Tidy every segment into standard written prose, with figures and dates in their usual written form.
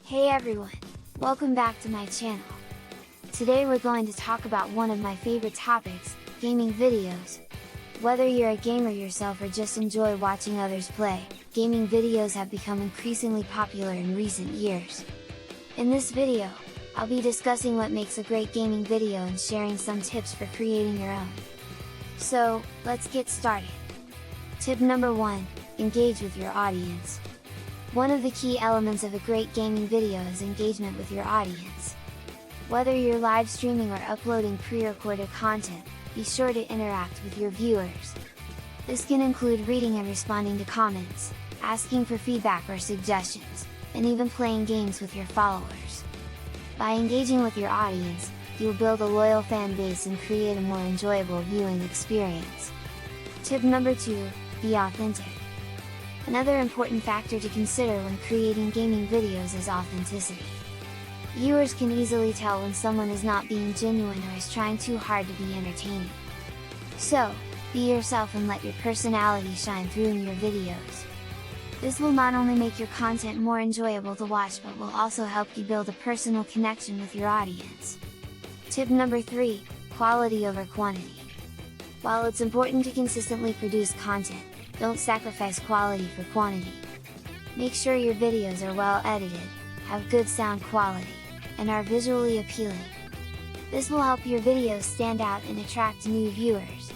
Hey everyone! Welcome back to my channel. Today we're going to talk about one of my favorite topics, gaming videos. Whether you're a gamer yourself or just enjoy watching others play, gaming videos have become increasingly popular in recent years. In this video, I'll be discussing what makes a great gaming video and sharing some tips for creating your own. So, let's get started! Tip number 1, engage with your audience. One of the key elements of a great gaming video is engagement with your audience. Whether you're live streaming or uploading pre-recorded content, be sure to interact with your viewers. This can include reading and responding to comments, asking for feedback or suggestions, and even playing games with your followers. By engaging with your audience, you'll build a loyal fan base and create a more enjoyable viewing experience. Tip number 2, be authentic. Another important factor to consider when creating gaming videos is authenticity. Viewers can easily tell when someone is not being genuine or is trying too hard to be entertaining. So, be yourself and let your personality shine through in your videos. This will not only make your content more enjoyable to watch but will also help you build a personal connection with your audience. Tip number 3, quality over quantity. While it's important to consistently produce content, don't sacrifice quality for quantity. Make sure your videos are well edited, have good sound quality, and are visually appealing. This will help your videos stand out and attract new viewers.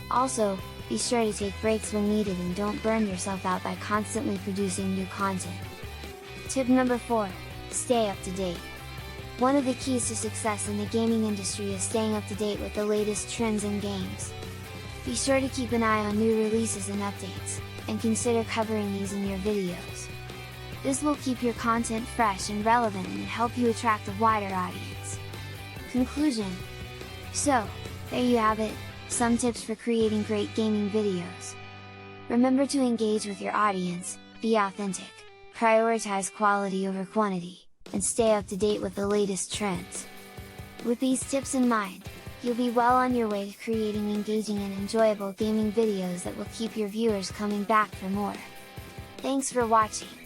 Also, be sure to take breaks when needed and don't burn yourself out by constantly producing new content. Tip number 4, stay up to date. One of the keys to success in the gaming industry is staying up to date with the latest trends in games. Be sure to keep an eye on new releases and updates, and consider covering these in your videos. This will keep your content fresh and relevant and help you attract a wider audience. Conclusion. So, there you have it, some tips for creating great gaming videos. Remember to engage with your audience, be authentic, prioritize quality over quantity, and stay up to date with the latest trends. With these tips in mind, you'll be well on your way to creating engaging and enjoyable gaming videos that will keep your viewers coming back for more. Thanks for watching!